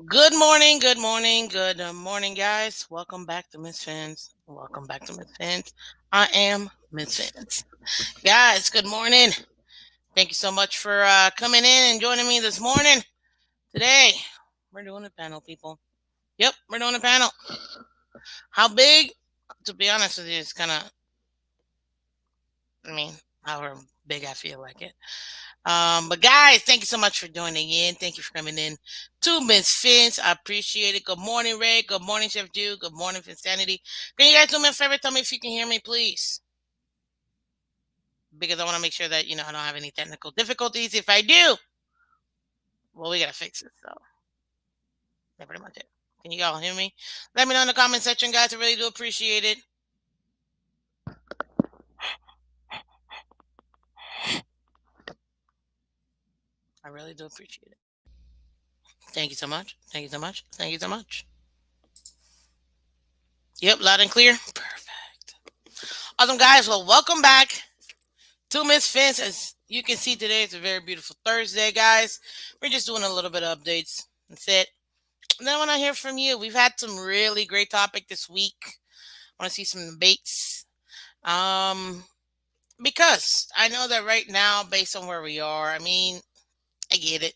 Good morning, good morning, good morning, guys. Welcome back to Miss Phins. Welcome back to Miss Phins. I am Miss Phins. Guys, good morning. Thank you so much for coming in and joining me this morning. Today, we're doing a panel, people. Yep, we're doing a panel. How big? To be honest with you, it's kind of, I mean, however big I feel like it. But guys, thank you so much for joining in. Thank you for coming in to Miss Fins. I appreciate it. Good morning, Ray. Good morning, Chef Jew. Good morning, Finsanity. Can you guys do me a favor? Tell me if you can hear me, please. Because I want to make sure that, I don't have any technical difficulties. If I do, well, we got to fix it. So that's pretty much it. Can you all hear me? Let me know in the comment section, guys. I really do appreciate it. I really do appreciate it. Thank you so much. Thank you so much. Thank you so much. Yep, loud and clear. Perfect. Awesome, guys. Well, welcome back to Miss Phins. As you can see today, it's a very beautiful Thursday, guys. We're just doing a little bit of updates. That's it. And then I want to hear from you. We've had some really great topic this week. I want to see some debates. Because I know that right now, based on where we are, I mean, I get it.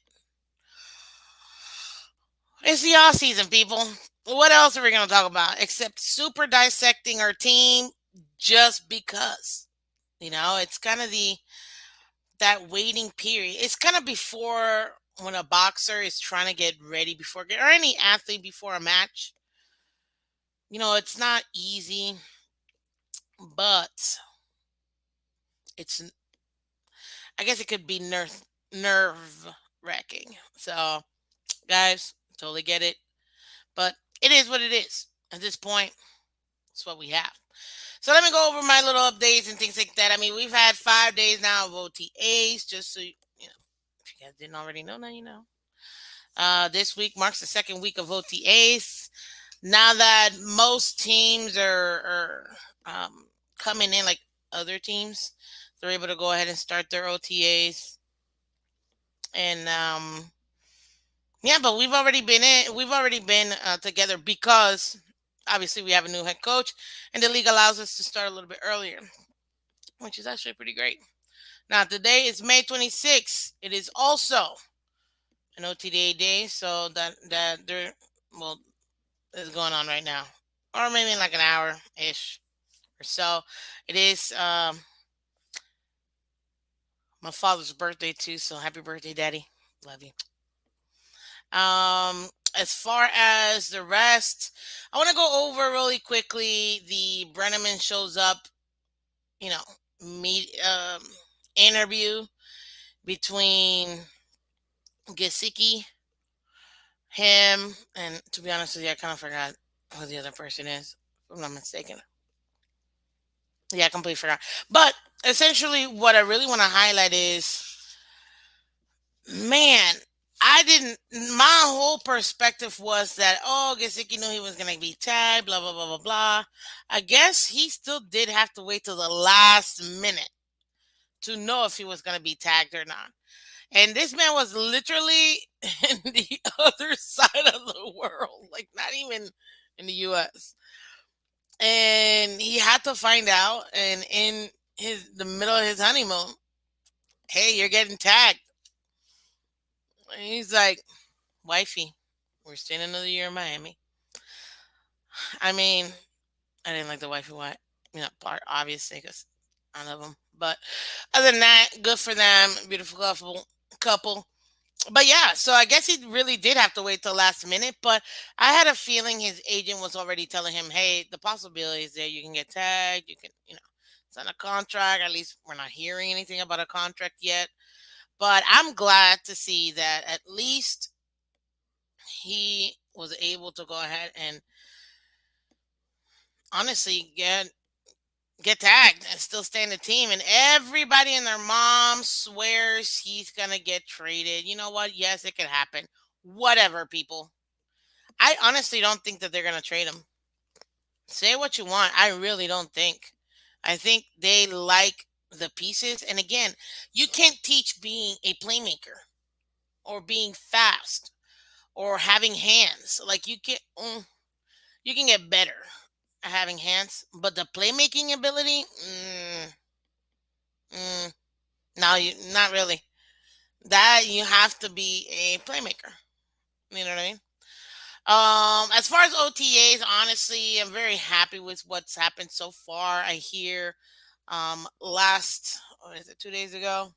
It's the off season, people. What else are we going to talk about except super dissecting our team just because? It's kind of that waiting period. It's kind of before when a boxer is trying to get ready before, or any athlete before a match. It's not easy, but it's, I guess it could be nerve wracking. So, guys, totally get it. But it is what it is. At this point, it's what we have. So let me go over my little updates and things like that. I mean, we've had 5 days now of OTAs, just so if you guys didn't already know, now you know. This week marks the second week of OTAs. Now that most teams are coming in, like other teams, they're able to go ahead and start their OTAs. And yeah, but we've already been together because obviously we have a new head coach, and the league allows us to start a little bit earlier, which is actually pretty great. Now today is May 26th. It is also an OTA day, so that there, well, is going on right now, or maybe in like an hour ish or so. It is my father's birthday too, so happy birthday, Daddy. Love you. As far as the rest, I want to go over really quickly. The Brenneman shows up, you know, meet interview between Gesicki, him, and to be honest with you, I kind of forgot who the other person is, if I'm not mistaken. Yeah, I completely forgot. But essentially, what I really want to highlight is, man, I didn't. My whole perspective was that, oh, Gesicki knew he was going to be tagged, blah blah blah blah blah. I guess he still did have to wait till the last minute to know if he was going to be tagged or not. And this man was literally in the other side of the world, like not even in the U.S. And he had to find out, and in the middle of his honeymoon, hey, you're getting tagged. And he's like, wifey, we're staying another year in Miami. I mean, I didn't like the wifey part, obviously, because I love them. But other than that, good for them. Beautiful couple. But yeah, so I guess he really did have to wait till last minute. But I had a feeling his agent was already telling him, "Hey, the possibility is there. You can get tagged. You can, sign a contract. At least we're not hearing anything about a contract yet." But I'm glad to see that at least he was able to go ahead and honestly get tagged and still stay in the team. And everybody and their mom swears he's gonna get traded. You know what? Yes, it could happen. Whatever, people. I honestly don't think that they're gonna trade him. Say what you want. I really don't think. I think they like the pieces. And again, you can't teach being a playmaker or being fast or having hands. Like you can get better at having hands, but the playmaking ability, mm, no, you not really. That you have to be a playmaker. You know what I mean? As far as OTAs, honestly, I'm very happy with what's happened so far. I hear, last, what is it, 2 days ago?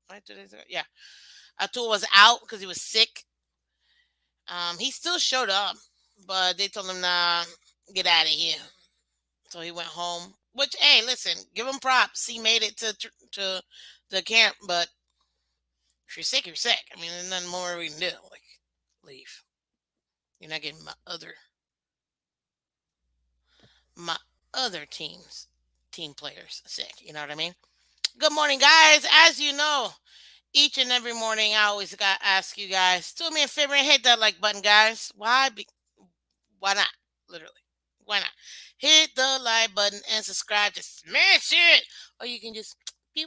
Right, 2 days ago? Yeah. Atul was out because he was sick. He still showed up, but they told him, nah, get out of here. So he went home. Which, hey, listen, give him props. He made it to the camp, but if you're sick, you're sick. I mean, there's nothing more we can do. Like, leave. You're not getting my other team players sick. You know what I mean? Good morning, guys. As you know, each and every morning I always got ask you guys, do me a favor and hit that like button, guys. Why? Why not? Literally. Why not? Hit the like button and subscribe. Just smash it. Or you can just pew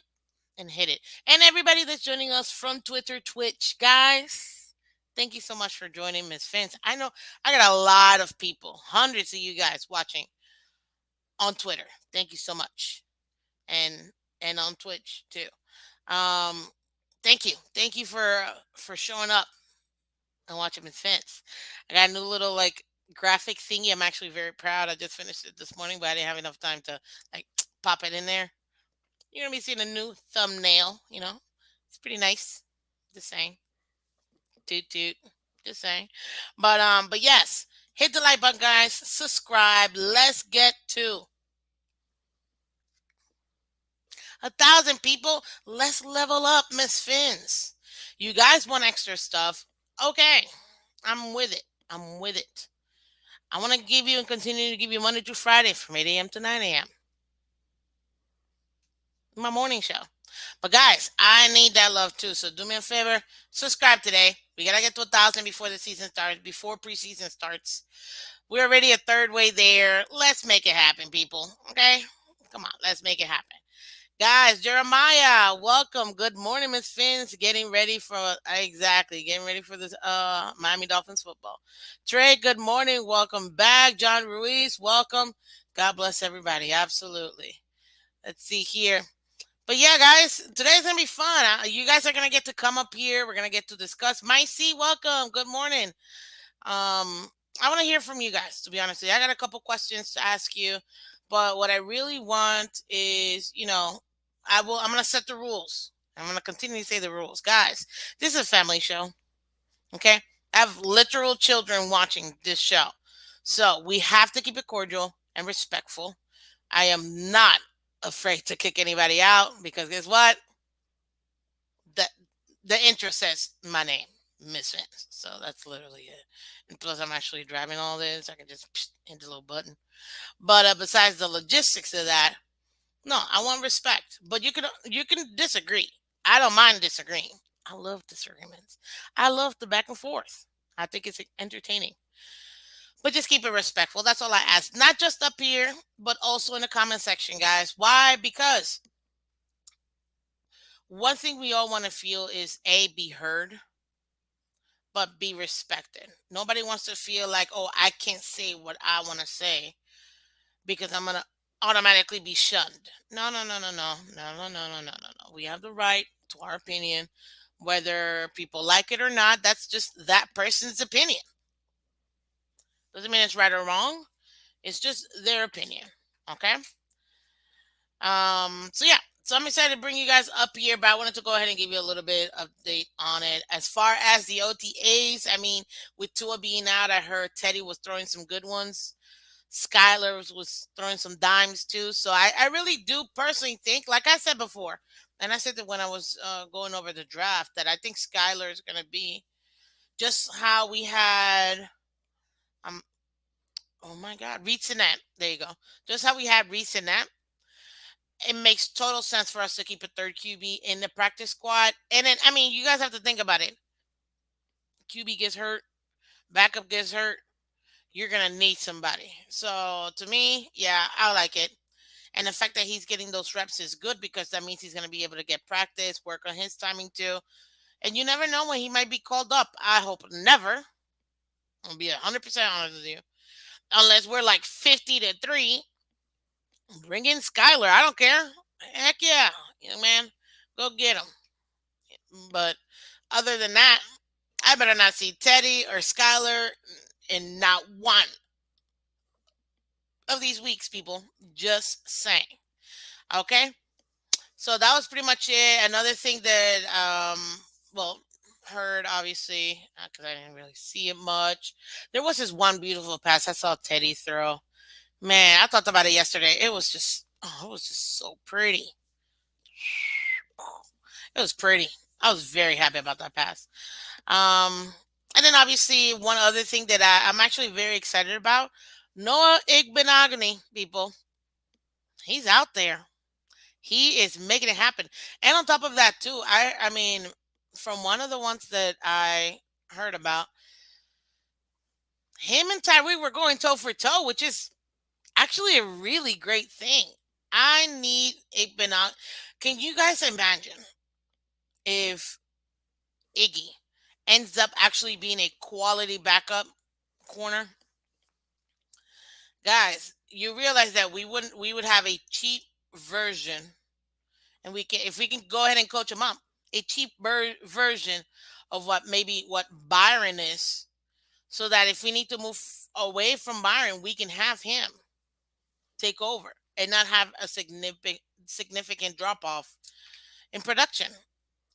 and hit it. And everybody that's joining us from Twitter, Twitch, guys, thank you so much for joining Miss Phins. I know I got a lot of people, hundreds of you guys watching on Twitter. Thank you so much. And on Twitch too. Um thank you for showing up and watching Miss Fence. I got a new little like graphic thingy. I'm actually very proud. I just finished it this morning, but I didn't have enough time to like pop it in there. You're gonna be seeing a new thumbnail. It's pretty nice. Just saying. Toot toot. Just saying. But yes, hit the like button, guys. Subscribe. Let's get to 1,000 people. Let's level up, Miss Fins. You guys want extra stuff? Okay, I'm with it. I'm with it. I want to give you and continue to give you Monday through Friday from 8 a.m. to 9 a.m. My morning show. But guys, I need that love too. So do me a favor, subscribe today. We gotta get to 1,000 before the season starts, before preseason starts. We're already a third way there. Let's make it happen, people. Okay, come on, let's make it happen. Guys, Jeremiah, welcome. Good morning, Miss Fins. Getting ready for this Miami Dolphins football. Trey, good morning. Welcome back. John Ruiz, welcome. God bless everybody. Absolutely. Let's see here. But yeah, guys, today's gonna be fun. You guys are gonna get to come up here. We're gonna get to discuss. Micey, welcome. Good morning. I want to hear from you guys, to be honest with you. I got a couple questions to ask you, but what I really want is, I'm going to set the rules. I'm going to continue to say the rules. Guys, this is a family show, okay? I have literal children watching this show. So we have to keep it cordial and respectful. I am not afraid to kick anybody out because guess what? The, the intro says my name, Miss Vince. So that's literally it. And plus, I'm actually driving all this. I can just hit the little button. But besides the logistics of that, no, I want respect. But you can disagree. I don't mind disagreeing. I love disagreements. I love the back and forth. I think it's entertaining. But just keep it respectful. That's all I ask. Not just up here, but also in the comment section, guys. Why? Because one thing we all want to feel is be heard, but be respected. Nobody wants to feel like, oh, I can't say what I want to say because I'm gonna automatically be shunned. No, no, no, no, no, no, no, no, no, no, no, no. We have the right to our opinion, whether people like it or not. That's just that person's opinion. Doesn't mean it's right or wrong. It's just their opinion. Okay. So yeah. So I'm excited to bring you guys up here, but I wanted to go ahead and give you a little bit update on it. As far as the OTAs, I mean, with Tua being out, I heard Teddy was throwing some good ones. Skyler was throwing some dimes too. So I really do personally think, like I said before, and I said that when I was going over the draft, that I think Skyler is going to be just how we had, um, oh my God, Reed Sinet. There you go. Just how we had Reed Sinet. It makes total sense for us to keep a third QB in the practice squad. And then, I mean, you guys have to think about it. QB gets hurt, backup gets hurt. You're going to need somebody. So to me, yeah, I like it. And the fact that he's getting those reps is good because that means he's going to be able to get practice, work on his timing too. And you never know when he might be called up. I hope never. I'll be 100% honest with you. Unless we're like 50-3, bring in Skyler. I don't care. Heck yeah. Man, go get him. But other than that, I better not see Teddy or Skyler in not one of these weeks, people. Just saying. Okay? So that was pretty much it. Another thing that, well, heard obviously, because I didn't really see it much. There was this one beautiful pass I saw Teddy throw. Man, I thought about it yesterday. It was just, oh, it was just so pretty. It was pretty. I was very happy about that pass. And then obviously one other thing that I'm actually very excited about, Noah Igbenogany, people. He's out there. He is making it happen. And on top of that too, I mean, from one of the ones that I heard about, him and Tyree were going toe for toe, which is actually a really great thing. I need Igbenogany. Can you guys imagine if Iggy ends up actually being a quality backup corner? Guys, you realize that we would have a cheap version, and we can, if we can go ahead and coach him up, a cheap version of what maybe what Byron is, so that if we need to move away from Byron, we can have him take over and not have a significant drop off in production.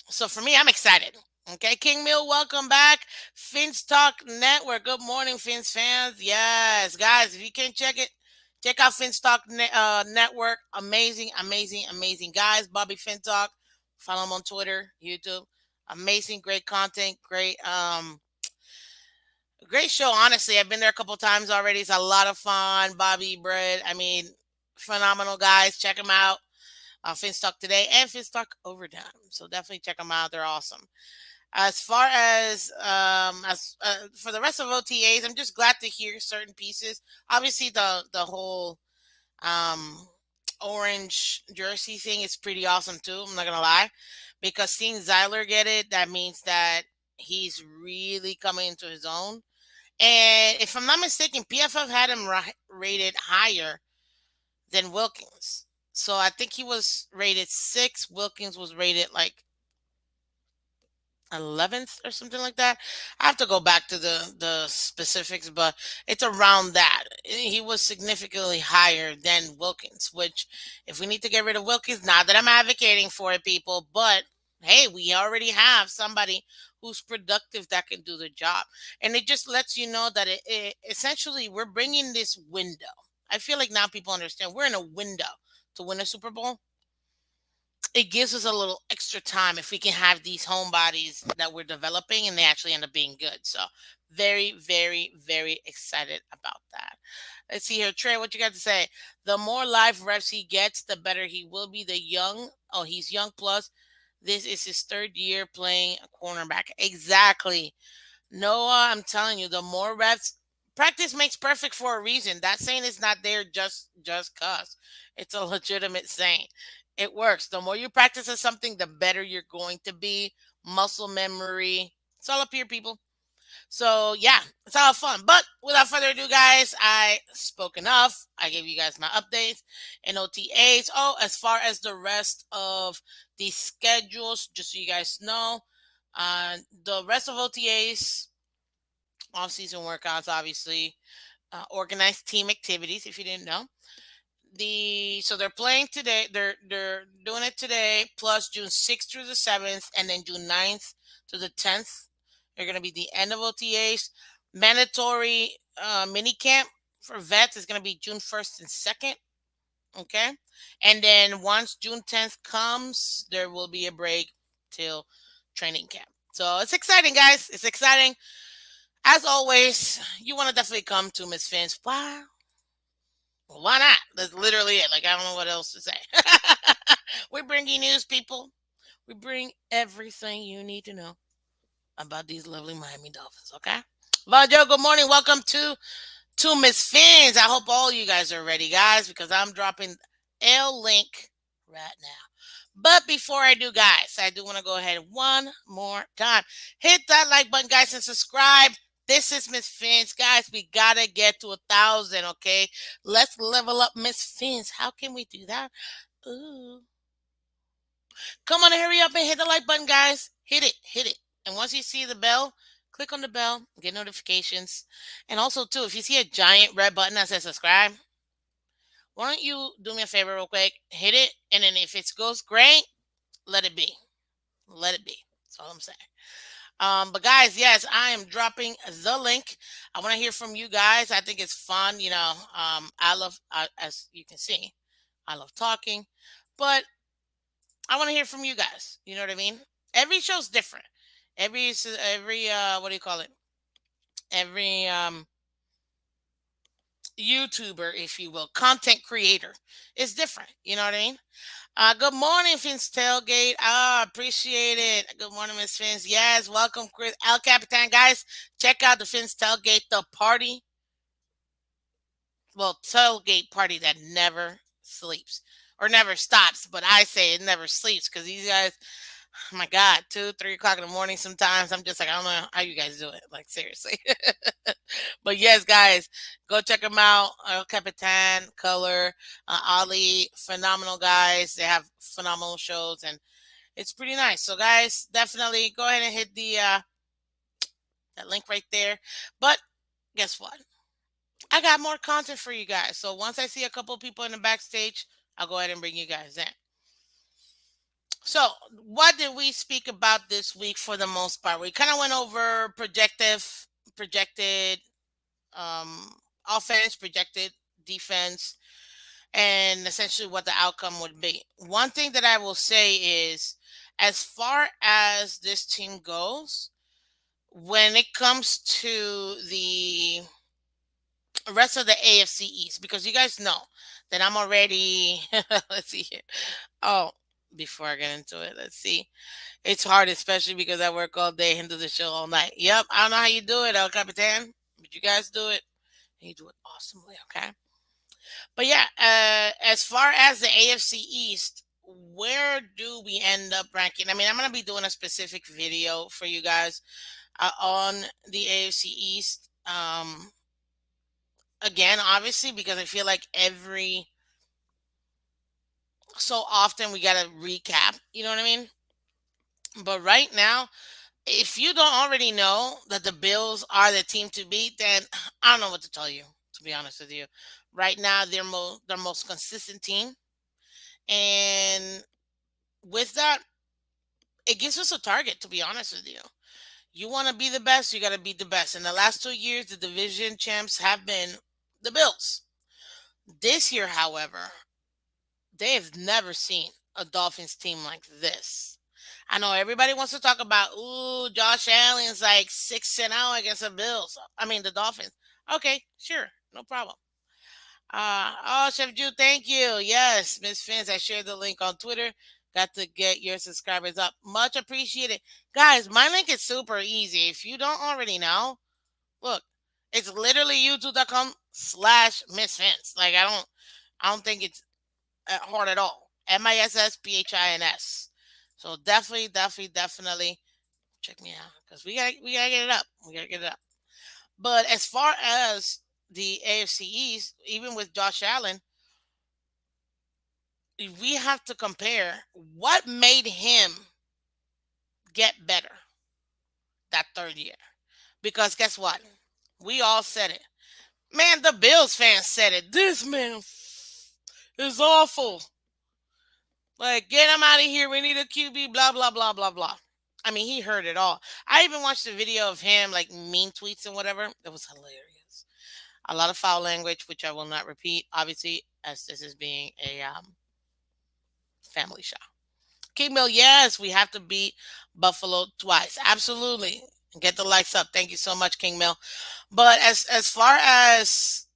So for me, I'm excited. Okay, King Mill, welcome back. Fins Talk Network. Good morning, Fins fans. Yes, guys, if you can check it, check out Fins Talk Network. Amazing, amazing, amazing guys. Bobby Fin Talk. Follow him on Twitter, YouTube. Amazing, great content, great show. Honestly, I've been there a couple times already. It's a lot of fun. Bobby, Bread. I mean, phenomenal guys. Check them out. Fins Talk Today and Fins Talk Overtime. So definitely check them out. They're awesome. As far as for the rest of OTAs, I'm just glad to hear certain pieces. Obviously, the whole um, orange jersey thing is pretty awesome too. I'm not gonna lie, because seeing Zyler get it, that means that he's really coming into his own. And if I'm not mistaken, PFF had him rated higher than Wilkins. So I think he was rated 6. Wilkins was rated like 11th or something like that. I have to go back to the specifics, but it's around that. He was significantly higher than Wilkins, which if we need to get rid of Wilkins, not that I'm advocating for it, people, but hey, we already have somebody who's productive that can do the job. And it just lets you know that it essentially we're bringing this window. I feel like now people understand we're in a window to win a Super Bowl. It gives us a little extra time if we can have these homebodies that we're developing and they actually end up being good. So very, very, very excited about that. Let's see here, Trey, what you got to say? The more live reps he gets, the better he will be. He's young plus. This is his third year playing a cornerback. Exactly. Noah, I'm telling you, the more reps, practice makes perfect for a reason. That saying is not there just cause. It's a legitimate saying. It works. The more you practice at something, the better you're going to be. Muscle memory. It's all up here, people. So yeah, it's all fun. But without further ado, guys, I spoke enough. I gave you guys my updates and OTAs. Oh, as far as the rest of the schedules, just so you guys know, the rest of OTAs, off-season workouts, obviously, organized team activities. If you didn't know, So they're playing today. They're doing it today, plus June 6th through the 7th, and then June 9th to the 10th. They're gonna be the end of OTAs. Mandatory mini camp for vets is gonna be June 1st and 2nd. Okay. And then once June 10th comes, there will be a break till training camp. So it's exciting, guys. It's exciting. As always, you want to definitely come to Miss Fins. Why? Well, why not? That's literally it. Like, I don't know what else to say. We bring you news, people. We bring everything you need to know about these lovely Miami Dolphins, okay? Well, Joe, good morning. Welcome to Miss Fins. I hope all you guys are ready, guys, because I'm dropping L link right now. But before I do, guys, I do want to go ahead one more time. Hit that like button, guys, and subscribe. This is Miss Fins. Guys, we gotta get to 1,000, okay? Let's level up Miss Fins. How can we do that? Ooh. Come on, hurry up and hit the like button, guys. Hit it, hit it. And once you see the bell, click on the bell, get notifications. And also, too, if you see a giant red button that says subscribe, why don't you do me a favor real quick? Hit it, and then if it goes great, let it be. Let it be. That's all I'm saying. But guys, yes, I am dropping the link. I want to hear from you guys. I think it's fun. I love, as you can see, I love talking, but I want to hear from you guys. You know what I mean? Every show's different. Every what do you call it? Every YouTuber, if you will, content creator is different. You know what I mean? Good morning, Fins Tailgate. Appreciate it. Good morning, Miss Fins. Yes, welcome, Chris El Capitan. Guys, check out the Fins Tailgate, the party. Well, tailgate party that never sleeps or never stops. But I say it never sleeps because these guys, oh my God, 2, 3 o'clock in the morning sometimes. I'm just like, I don't know how you guys do it. Like, seriously. But yes, guys, go check them out. El Capitan, Color, Ali, phenomenal guys. They have phenomenal shows and it's pretty nice. So, guys, definitely go ahead and hit the that link right there. But guess what? I got more content for you guys. So once I see a couple people in the backstage, I'll go ahead and bring you guys in. So, what did we speak about this week for the most part? We kind of went over projected offense, projected defense, and essentially what the outcome would be. One thing that I will say is, as far as this team goes, when it comes to the rest of the AFC East, because you guys know that I'm already, let's see here. Oh, before I get into it, let's see. It's hard, especially because I work all day and do the show all night. Yep, I don't know how you do it, El Capitan, but you guys do it. And you do it awesomely, okay? But yeah, as far as the AFC East, where do we end up ranking? I mean, I'm going to be doing a specific video for you guys on the AFC East. Again, obviously, because I feel like every so often we got to recap, you know what I mean? But right now, if you don't already know that the Bills are the team to beat, then I don't know what to tell you, to be honest with you. Right now, they're their most consistent team. And with that, it gives us a target, to be honest with you. You want to be the best, you got to be the best. In the last 2 years, the division champs have been the Bills. This year, however, they have never seen a Dolphins team like this. I know everybody wants to talk about, ooh, Josh Allen's like 6-0 against the Bills. I mean, the Dolphins. Okay, sure, no problem. Oh, Chef Jude, thank you. Yes, Miss Fins, I shared the link on Twitter. Got to get your subscribers up. Much appreciated. Guys, my link is super easy. If you don't already know, look, it's literally youtube.com/Miss Fins. Like, I don't think it's hard at all. MISSPHINS. So definitely check me out because we gotta get it up. We gotta get it up. But as far as the AFC East, even with Josh Allen, we have to compare what made him get better that third year. Because guess what? We all said it. Man, the Bills fans said it. This man It's awful. Like, get him out of here. We need a QB, blah, blah, blah, blah, blah. I mean, he heard it all. I even watched a video of him, like, mean tweets and whatever. It was hilarious. A lot of foul language, which I will not repeat, obviously, as this is being a family show. King Mill, yes, we have to beat Buffalo twice. Absolutely. Get the likes up. Thank you so much, King Mill. But as far as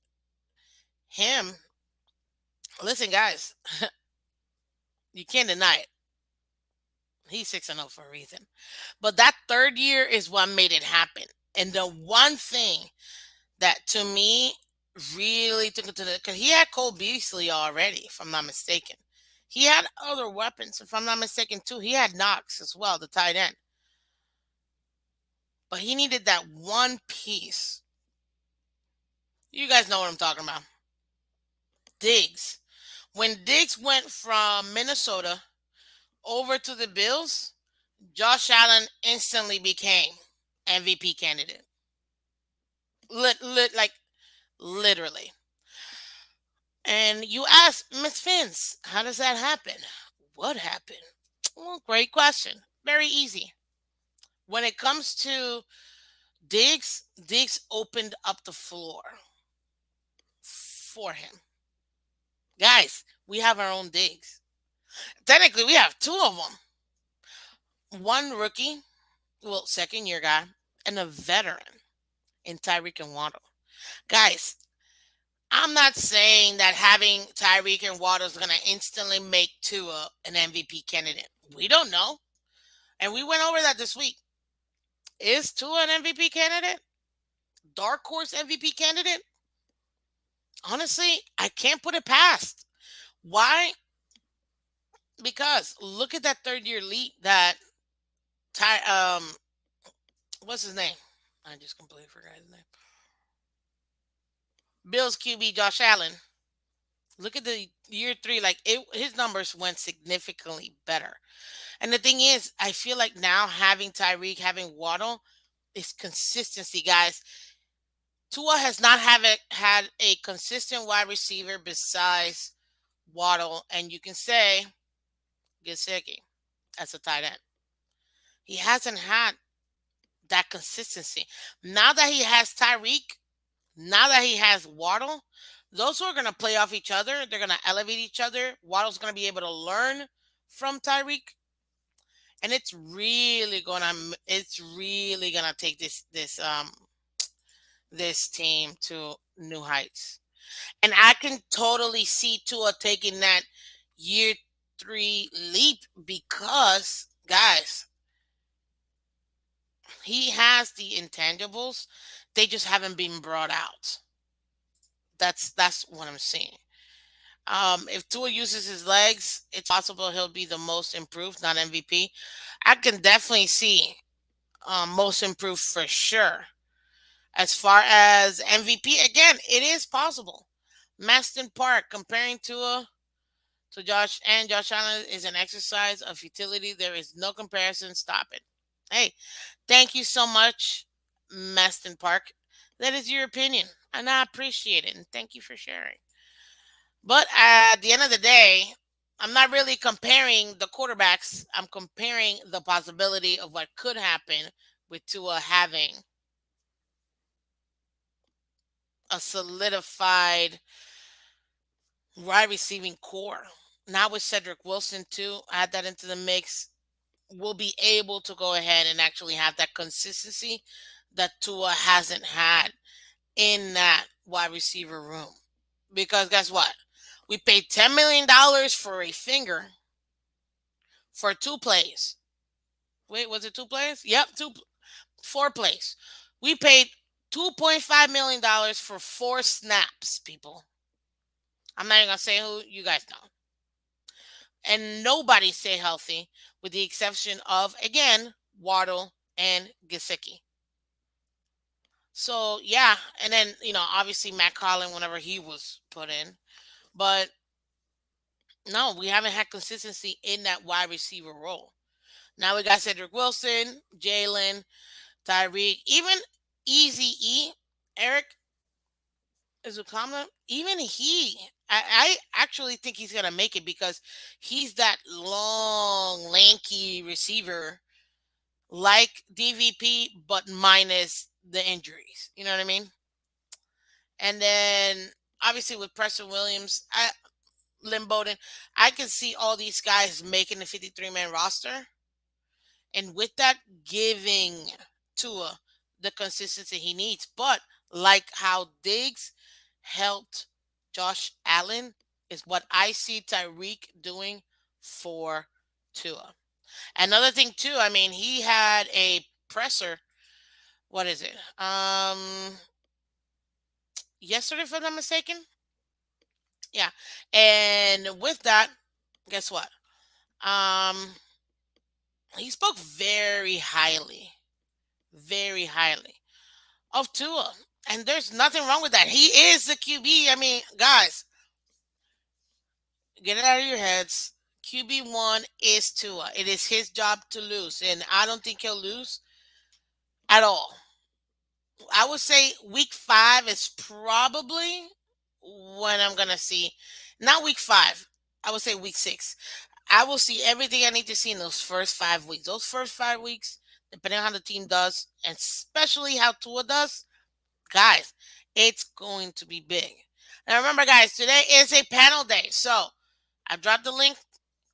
him, listen, guys, you can't deny it. He's 6-0 for a reason. But that third year is what made it happen. And the one thing that to me really took it to the, because he had Cole Beasley already, if I'm not mistaken. He had other weapons, if I'm not mistaken, too. He had Knox as well, the tight end. But he needed that one piece. You guys know what I'm talking about. Diggs. When Diggs went from Minnesota over to the Bills, Josh Allen instantly became MVP candidate. Like literally. And you ask Miss Phins, how does that happen? What happened? Well, great question. Very easy. When it comes to Diggs, Diggs opened up the floor for him. Guys, we have our own Diggs. Technically, we have two of them. One rookie, well, second year guy, and a veteran in Tyreek and Waddle. Guys, I'm not saying that having Tyreek and Waddle is going to instantly make Tua an MVP candidate. We don't know. And we went over that this week. Is Tua an MVP candidate? Dark horse MVP candidate? Honestly, I can't put it past. Why? Because look at that third year lead that what's his name? I just completely forgot his name. Bills QB Josh Allen. Look at the year three, like his numbers went significantly better. And the thing is, I feel like now having Tyreek, having Waddle, is consistency, guys. Tua has not had a consistent wide receiver besides Waddle, and you can say Gesicki as a tight end. He hasn't had that consistency. Now that he has Tyreek, now that he has Waddle, those who are going to play off each other, they're going to elevate each other. Waddle's going to be able to learn from Tyreek, and it's really gonna take this team to new heights. And I can totally see Tua taking that year three leap because, guys, he has the intangibles. They just haven't been brought out. That's what I'm seeing. If Tua uses his legs, it's possible he'll be the most improved, not MVP. I can definitely see most improved for sure. As far as MVP, again, it is possible. Maston Park comparing Tua to Josh Allen is an exercise of futility. There is no comparison. Stop it. Hey, thank you so much, Maston Park. That is your opinion, and I appreciate it. And thank you for sharing. But at the end of the day, I'm not really comparing the quarterbacks. I'm comparing the possibility of what could happen with Tua having a solidified wide receiving core. Now with Cedric Wilson too, add that into the mix. We'll be able to go ahead and actually have that consistency that Tua hasn't had in that wide receiver room. Because guess what? We paid $10 million for a finger for 2 plays. Wait, was it 2 plays? Yep, 4 plays. We paid $2.5 million for 4 snaps, people. I'm not even gonna say who, you guys know. And nobody stay healthy, with the exception of, again, Waddle and Gesicki. So yeah, and then obviously Matt Collin whenever he was put in, but no, we haven't had consistency in that wide receiver role. Now we got Cedric Wilson, Jalen, Tyreek, even Easy E, Eric Izukama, even he I actually think he's gonna make it because he's that long, lanky receiver like DVP, but minus the injuries. You know what I mean? And then obviously with Preston Williams, Lynn Bowden, I can see all these guys making the 53-man roster, and with that, giving Tua the consistency he needs. But like how Diggs helped Josh Allen, is what I see Tyreek doing for Tua. Another thing too, I mean, he had a presser. What is it? Yesterday, if I'm not mistaken. Yeah, and with that, guess what? Um, he spoke very highly of Tua. And there's nothing wrong with that. He is the QB. I mean, guys, get it out of your heads. QB1 is Tua. It is his job to lose. And I don't think he'll lose at all. I would say week 5 is probably when I'm going to see, not week 5. I would say week 6. I will see everything I need to see in those first 5 weeks. Those first 5 weeks, depending on how the team does, and especially how Tua does, guys, it's going to be big. Now remember, guys, today is a panel day. So I dropped the link.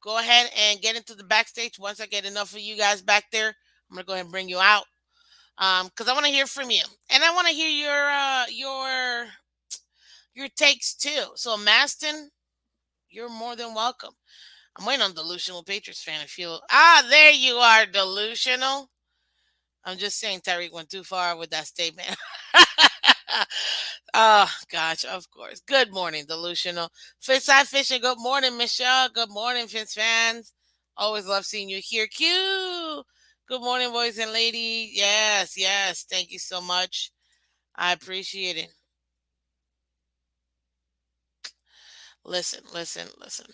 Go ahead and get into the backstage. Once I get enough of you guys back there, I'm gonna go ahead and bring you out. Because I want to hear from you, and I want to hear your takes too. So Maston, you're more than welcome. I'm waiting on delusional Patriots fan to feel. There you are, delusional. I'm just saying Tyreek went too far with that statement. Oh gosh, of course. Good morning, delusional. Fitzside fishing. Good morning, Michelle. Good morning, Fitz fans. Always love seeing you here. Q. Good morning, boys and ladies. Yes, yes. Thank you so much. I appreciate it. Listen, listen, listen.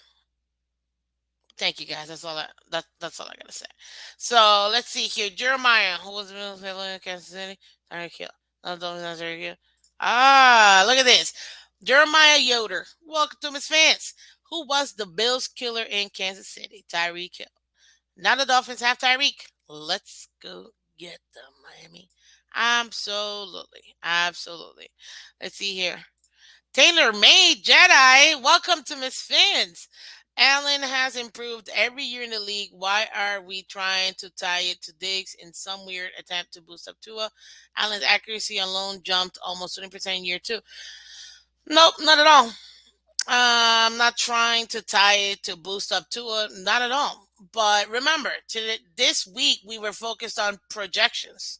Thank you guys. That's all I gotta say. So let's see here. Jeremiah, who was the middle in Kansas City? Tyreek Hill. No, don't not Tyreek Hill. Look at this. Jeremiah Yoder. Welcome to Miss Fans. Who was the Bills killer in Kansas City? Tyreek Hill. Now the Dolphins have Tyreek. Let's go get them, Miami. Absolutely. Absolutely. Let's see here. Taylor Made Jedi, welcome to Miss Fins. Allen has improved every year in the league. Why are we trying to tie it to Diggs in some weird attempt to boost up Tua? Allen's accuracy alone jumped almost 20% in year 2. Nope, not at all. I'm not trying to tie it to boost up Tua, not at all. But remember, this week we were focused on projections.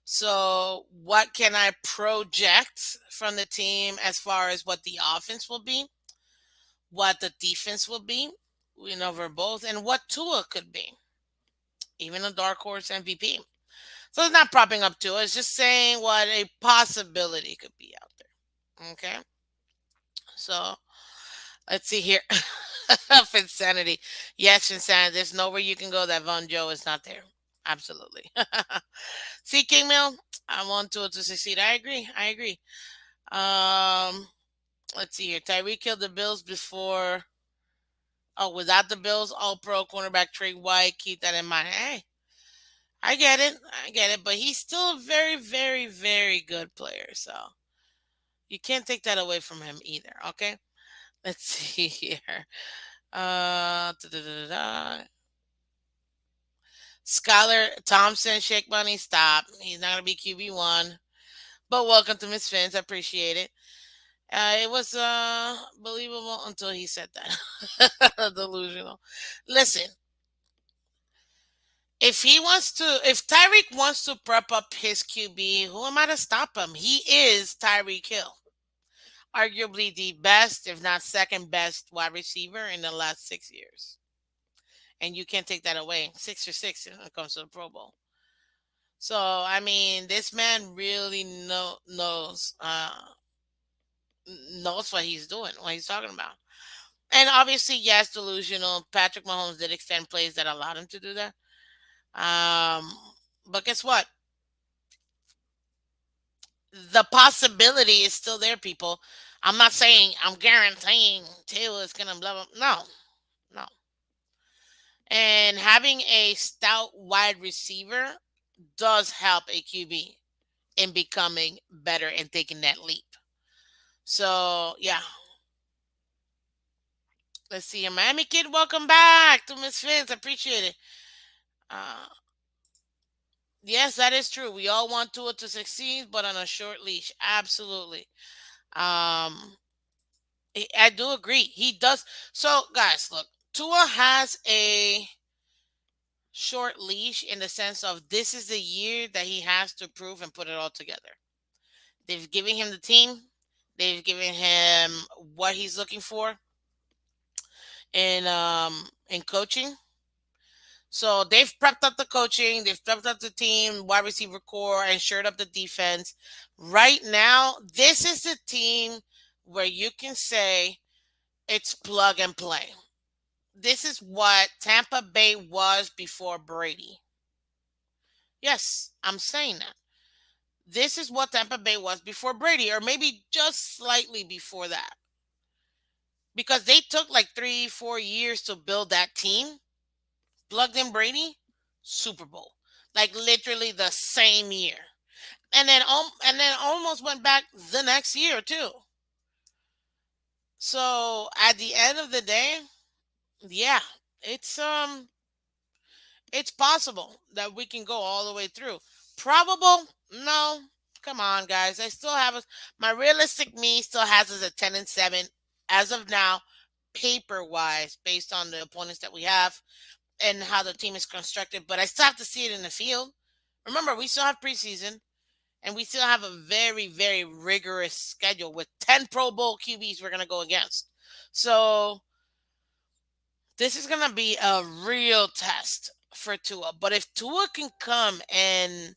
So, what can I project from the team as far as what the offense will be, what the defense will be, we know for both, and what Tua could be, even a dark horse MVP. So, it's not propping up Tua, it's just saying what a possibility could be out there. Okay. So, let's see here. Insanity. Yes, insanity. There's nowhere you can go that Von Joe is not there. Absolutely. See, King Mill, I want Tua to succeed. I agree. I agree. Um, let's see here. Tyreek killed the Bills before. Oh, without the Bills, all pro cornerback Trey White. Keep that in mind. Hey, I get it. I get it. But he's still a very, very, very good player. So you can't take that away from him either. Okay. Let's see here. Da-da-da-da-da. Skylar Thompson, Shake Bunny, stop. He's not going to be QB1. But welcome to Miss Fins. I appreciate it. It was believable until he said that. Delusional. Listen, if Tyreek wants to prep up his QB, who am I to stop him? He is Tyreek Hill, arguably the best, if not second best, wide receiver in the last 6 years, and you can't take that away. 6 for 6 when it comes to the Pro Bowl. So I mean, this man really knows what he's doing, what he's talking about. And obviously, yes, delusional. Patrick Mahomes did extend plays that allowed him to do that. But guess what? the possibility is still there, people. I'm not saying I'm guaranteeing Taylor is gonna blah blah. No, no. And having a stout wide receiver does help a QB in becoming better and taking that leap. So yeah, let's see. A Miami kid, welcome back to Miss Phins. Appreciate it. Uh, yes, that is true. We all want Tua to succeed, but on a short leash. Absolutely. Um, I do agree. He does. So, guys, look, Tua has a short leash in the sense of this is the year that he has to prove and put it all together. They've given him the team. They've given him what he's looking for in coaching. So they've prepped up the coaching, they've prepped up the team, wide receiver core, and shored up the defense. Right now, this is the team where you can say it's plug and play. This is what Tampa Bay was before Brady. Yes, I'm saying that. This is what Tampa Bay was before Brady, or maybe just slightly before that. Because they took like 3, 4 years to build that team. Plugged in Brady, Super Bowl. Like literally the same year. And then almost went back the next year too. So at the end of the day, yeah, it's um it's possible that we can go all the way through. Probable? No. Come on, guys. I still have us. My realistic me still has us at 10-7 as of now, paper wise, based on the opponents that we have and how the team is constructed. But I still have to see it in the field. Remember, we still have preseason, and we still have a very, very rigorous schedule with 10 Pro Bowl QBs we're going to go against. So this is going to be a real test for Tua. But if Tua can come and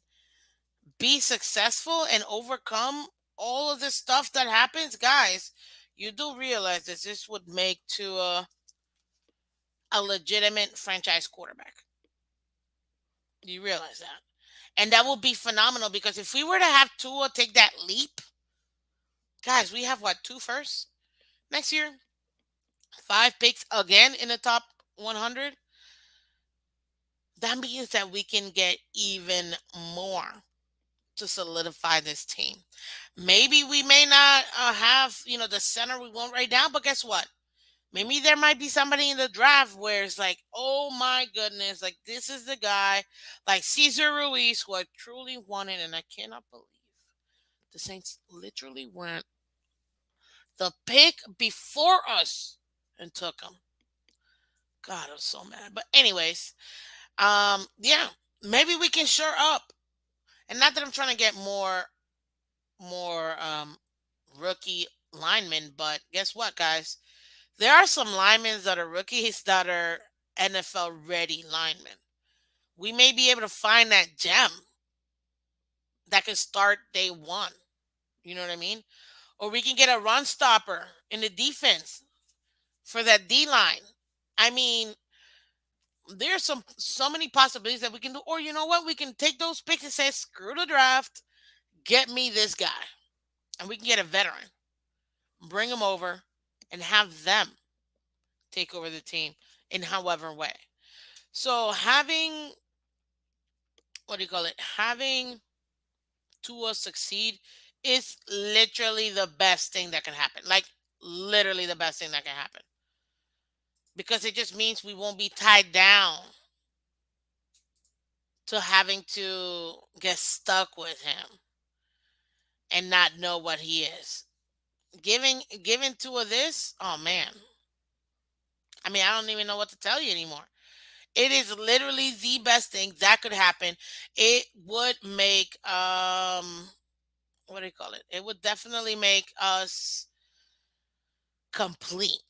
be successful and overcome all of the stuff that happens, guys, you do realize that this would make Tua a legitimate franchise quarterback. You realize that. And that will be phenomenal because if we were to have Tua take that leap, guys, we have what, two firsts next year? 5 picks again in the top 100. That means that we can get even more to solidify this team. Maybe we may not have, the center we want right now, but guess what? Maybe there might be somebody in the draft where it's like, oh my goodness, like this is the guy, like Cesar Ruiz, who I truly wanted, and I cannot believe the Saints literally went the pick before us and took him. God, I was so mad. But anyways, yeah, maybe we can shore up. And not that I'm trying to get more rookie linemen, but guess what, guys? There are some linemen that are rookies that are NFL ready linemen. We may be able to find that gem that can start day one. You know what I mean? Or we can get a run stopper in the defense for that D line. I mean, there's so many possibilities that we can do. Or you know what? We can take those picks and say, screw the draft, get me this guy. And we can get a veteran, bring him over, and have them take over the team in however way. So having what do you call it? Having Tua succeed is literally the best thing that can happen. Like literally the best thing that can happen. Because it just means we won't be tied down to having to get stuck with him and not know what he is. Giving Tua this, oh man. I mean, I don't even know what to tell you anymore. It is literally the best thing that could happen. It would make what do you call it? It would definitely make us complete.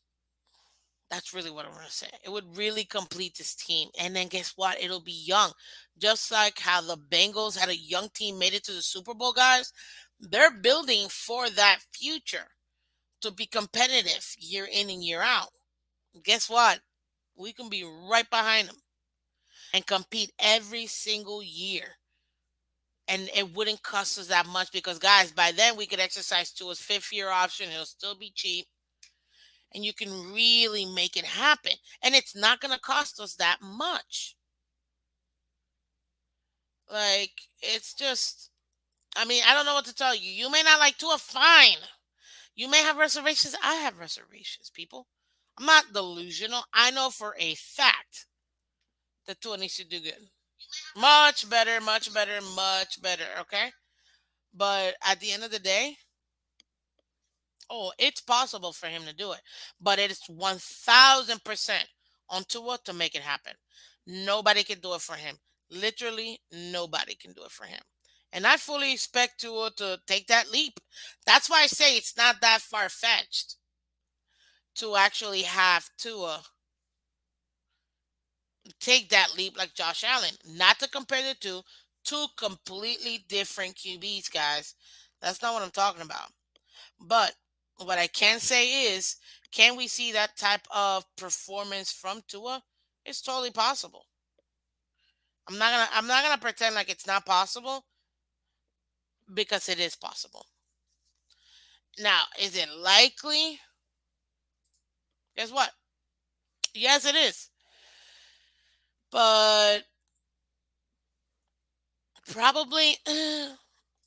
That's really what I want to say. It would really complete this team. And then guess what? It'll be young. Just like how the Bengals had a young team made it to the Super Bowl, guys. They're building for that future to be competitive year in and year out. Guess what? We can be right behind them and compete every single year. and it wouldn't cost us that much because, guys, by then we could exercise to his fifth year option. He'll still be cheap, and you can really make it happen. And it's not going to cost us that much. Like, it's just, I mean, I don't know what to tell you. You may not like Tua, fine. You may have reservations. I have reservations, people. I'm not delusional. I know for a fact that Tua needs to do good. Much better, much better, much better. Okay. But at the end of the day, oh, it's possible for him to do it. But it's 1000% on Tua to make it happen. Nobody can do it for him. Literally, nobody can do it for him. And I fully expect Tua to take that leap. That's why I say it's not that far fetched to actually have Tua take that leap like Josh Allen. Not to compare the two completely different QBs, guys. That's not what I'm talking about. But what I can say is, can we see that type of performance from Tua? It's totally possible. I'm not gonna pretend like it's not possible because it is possible. Now, is it likely? Guess what? Yes, it is. But probably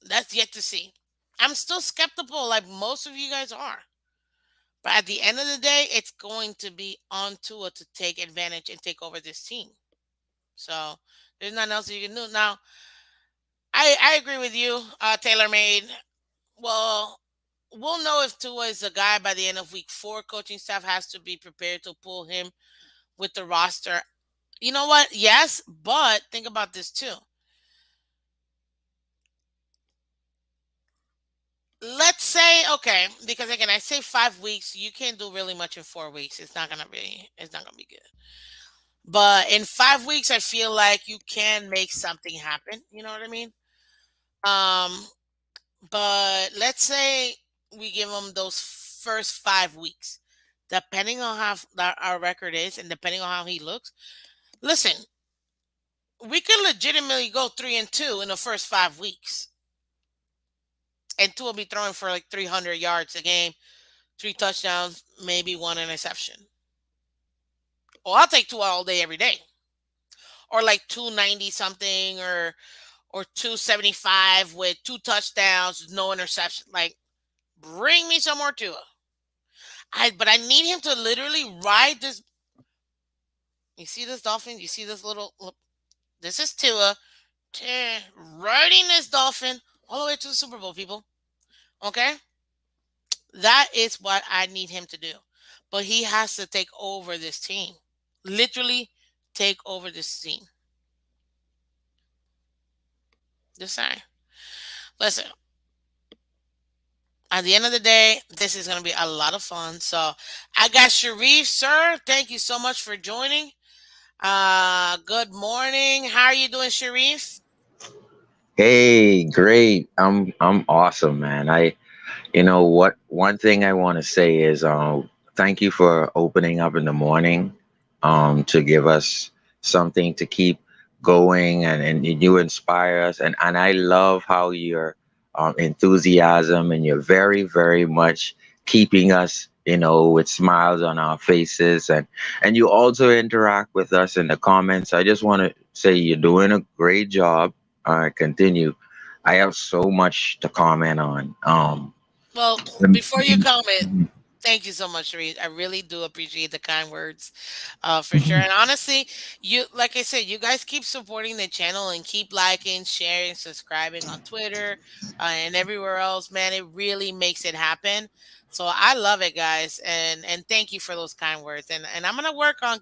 that's yet to see. I'm still skeptical, like most of you guys are. But at the end of the day, it's going to be on Tua to take advantage and take over this team. So there's nothing else you can do. Now, I agree with you, Taylor Made. Well, we'll know if Tua is a guy by the end of week 4. Coaching staff has to be prepared to pull him with the roster. You know what? Yes, but think about this too. Let's say, okay, because again, I say 5 weeks. You can't do really much in 4 weeks. It's not gonna be good. But in 5 weeks, I feel like you can make something happen. You know what I mean? Um, but let's say we give them those first 5 weeks, depending on how our record is and depending on how he looks. Listen, we could legitimately go 3-2 in the first 5 weeks, and two will be throwing for like 300 yards a game, 3 touchdowns, maybe one interception. Well, I'll take two all day, every day, or like 290 something, or 275 with 2 touchdowns, no interception. Like, bring me some more Tua. But I need him to literally ride this. You see this dolphin? You see this little? Look, this is Tua riding this dolphin all the way to the Super Bowl, people. Okay, that is what I need him to do. But he has to take over this team. Literally, take over this team. Just saying. Listen, at the end of the day, this is going to be a lot of fun. So I got Sharif, sir. Thank you so much for joining. Good morning. How are you doing, Sharif? Hey, great. I'm awesome, man. You know what? One thing I want to say is, thank you for opening up in the morning, to give us something to keep going, and you inspire us, and I love how your enthusiasm, and you're very, very much keeping us, with smiles on our faces, and you also interact with us in the comments. I just want to say you're doing a great job. Continue. I have so much to comment on. Well, before you comment, thank you so much, Reed. I really do appreciate the kind words, for sure. And honestly, you, like I said, you guys keep supporting the channel and keep liking, sharing, subscribing on Twitter, and everywhere else. Man, it really makes it happen. So I love it, guys, and thank you for those kind words. And I'm gonna work on,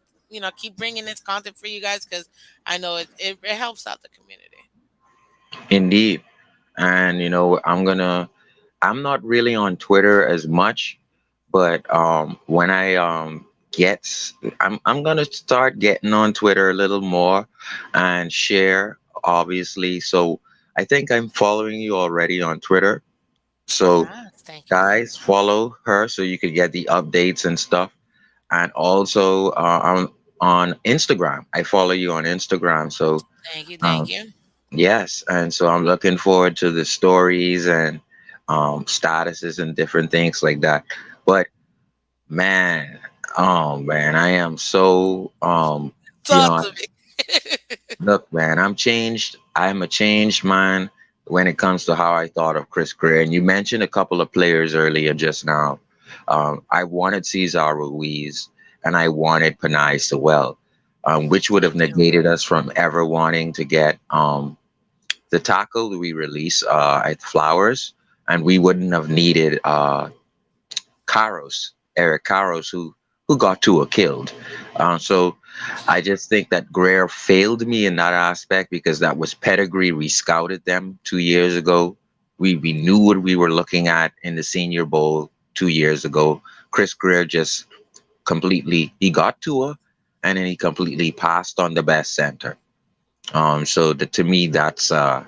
keep bringing this content for you guys because I know it helps out the community. Indeed. And I'm not really on Twitter as much, but when I'm gonna start getting on Twitter a little more and share, obviously. So I think I'm following you already on Twitter. So Yes, thank you. guys, follow her so you can get the updates and stuff. And also, on Instagram, I follow you on Instagram. So Thank you. Thank um, you. Yes, and so I'm looking forward to the stories and statuses and different things like that. But man, oh man, I am so you Talk know, to me. look, man, I'm changed. I'm a changed man when it comes to how I thought of Chris Greer. And you mentioned a couple of players earlier just now. I wanted Cesar Ruiz and I wanted Panay Sewell, which would Me have too. negated us from ever wanting to get the tackle we released at Flowers, and we wouldn't have needed Eric Caros, who got Tua killed. So I just think that Greer failed me in that aspect because that was pedigree. We scouted them 2 years ago. We knew what we were looking at in the Senior Bowl 2 years ago. Chris Greer just completely he got Tua, and then he completely passed on the best center. So to me, that's and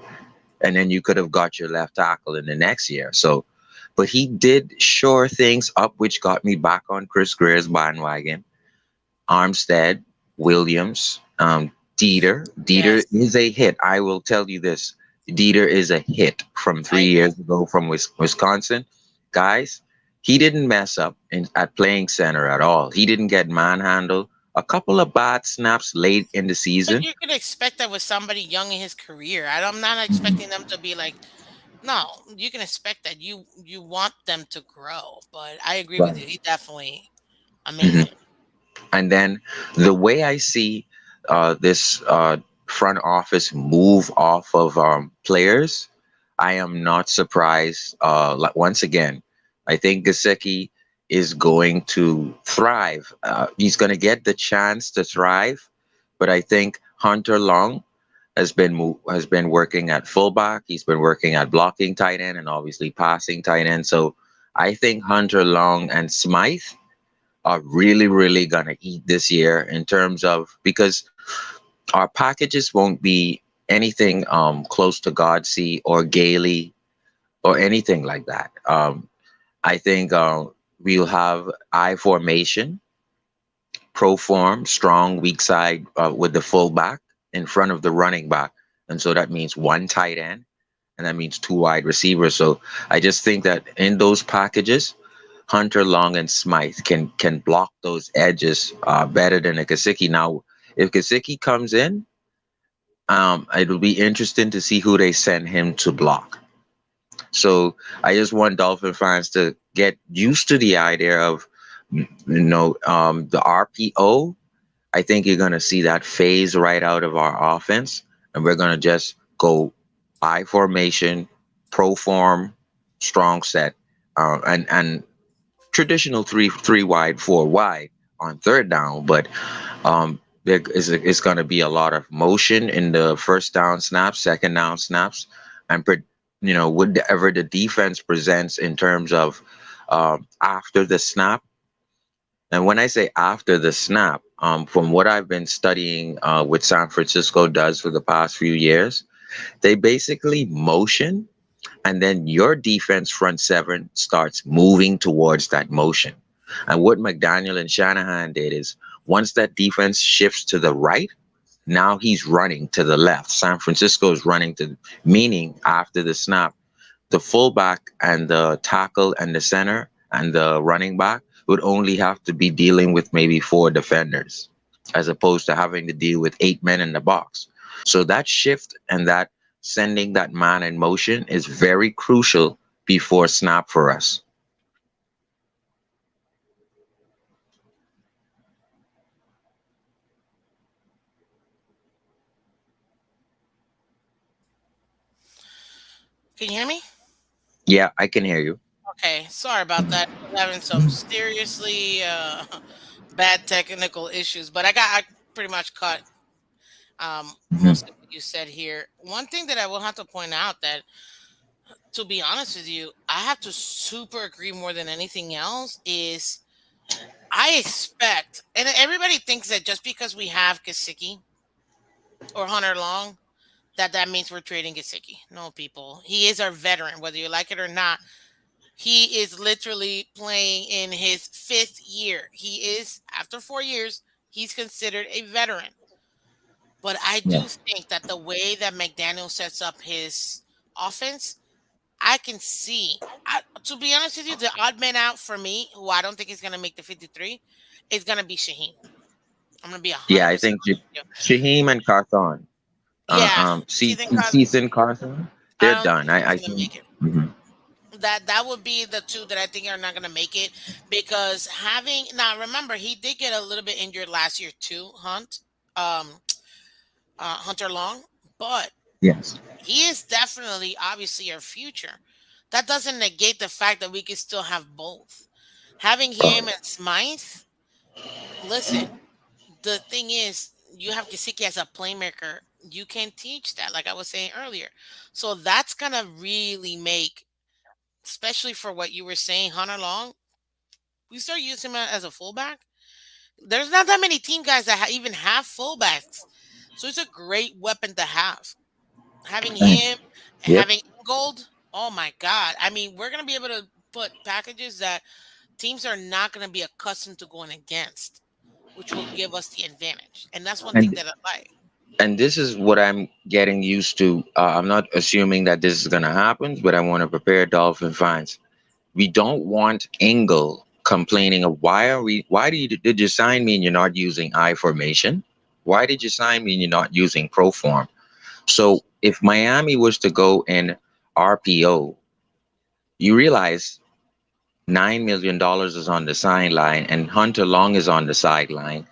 then you could have got your left tackle in the next year. So, but he did shore things up, which got me back on Chris Greer's bandwagon. Armstead, Williams, Dieter. Dieter Yes. is a hit. I will tell you this. Dieter is a hit from I three agree. years ago from Wisconsin. Guys, he didn't mess up at playing center at all. He didn't get manhandled. A couple of bad snaps late in the But season. you could expect that with somebody young in his career. I'm not Mhm. expecting them to be like, no, you can expect that you want them to grow. But I agree with you. Right. He's definitely Mhm. amazing. And then the way I see this front office move off of players, I am not surprised. Once again, I think Gasecki is going to thrive. He's going to get the chance to thrive, but I think Hunter Long has been working at fullback. He's been working at blocking tight end and obviously passing tight end. So I think Hunter Long and Smythe are really, really gonna eat this year in terms of because our packages won't be anything close to Godsey or Gailey or anything like that. I think we'll have I formation, pro form, strong, weak side with the fullback in front of the running back, and so that means one tight end, and that means two wide receivers. So I just think that in those packages, Hunter Long and Smythe can block those edges better than a Kasicki. Now, if Kasicki comes in, it'll be interesting to see who they send him to block. So I just want Dolphin fans to get used to the idea of the RPO. I think you're gonna see that phase right out of our offense, and we're gonna just go I formation, pro form, strong set, and traditional three wide, four wide on third down, but there is going to be a lot of motion in the first down snaps, second down snaps, and whatever the defense presents in terms of after the snap. And when I say after the snap, from what I've been studying, what San Francisco does for the past few years, they basically motion and then your defense front seven starts moving towards that motion. And what McDaniel and Shanahan did is once that defense shifts to the right, now he's running to the left. San Francisco is running to, meaning after the snap, the fullback and the tackle and the center and the running back would only have to be dealing with maybe four defenders as opposed to having to deal with eight men in the box. So that shift and that sending that man in motion is very crucial before snap for us. Can you hear me? Yeah, I can hear you. Okay, sorry about that. I was having some seriously bad technical issues, but I pretty much caught most Mhm. of what you said here. One thing that I will have to point out that, to be honest with you, I have to super agree more than anything else is I expect, and everybody thinks that just because we have Gasicki or Hunter Long, that means we're trading Gasicki. No, people, he is our veteran, whether you like it or not. He is literally playing in his fifth year. He is, after 4 years, he's considered a veteran. But I Yeah. do think that the way that McDaniel sets up his offense, I can see. To be honest with you, the odd man out for me, who I don't think is going to make the 53, is going to be Shaheen. I'm going to be Yeah, I 100% think honest with you. Shaheem and Carthon, Yeah, Ethan Cos Cease and Carthon, they're I don't done. think he's I going to think. make it. Mhm. That would be the two that I think are not going to make it, because having now, remember, he did get a little bit injured last year too, um Hunter Long, but Yes. he is definitely obviously our future. That doesn't negate the fact that we can still have both. Having him and Smythe, listen, the thing is, you have Gesicki as a playmaker. You can teach that, like I was saying earlier. So that's gonna really make, especially for what you were saying, Hunter Long. We start using him as a fullback. There's not that many team guys that even have fullbacks, so it's a great weapon to have. Having And, him, yep. having Gold. Oh my God! I mean, we're gonna be able to put packages that teams are not gonna be accustomed to going against, which will give us the advantage. And that's one thing And that I like. this is what I'm getting used to. I'm not assuming that this is gonna happen, but I want to prepare Dolphin fans. We don't want Engel complaining of why did you sign me and you're not using I formation? Why did you sign me and you're not using pro form? So if Miami was to go in RPO, you realize $9 million is on the sideline and Hunter Long is on the sideline.